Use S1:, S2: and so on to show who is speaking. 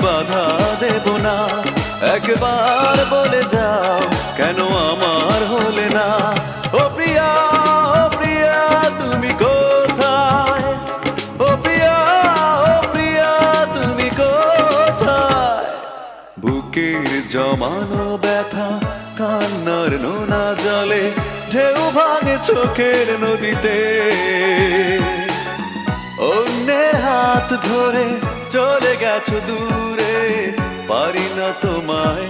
S1: বাধা দেব না। একবার বলে যাও কেন আমার হলে না। ও প্রিয়া, ও প্রিয়া তুমি কোথায়? ও প্রিয়া, ও প্রিয়া তুমি কোথায়? বুকের জমানো ব্যথা কান্নার নোনা জলে ঢেউ ভাঙে চোখের নদীতে। অন্যের হাত ধরে চলে গেছো দূরে, পারি না তোমায়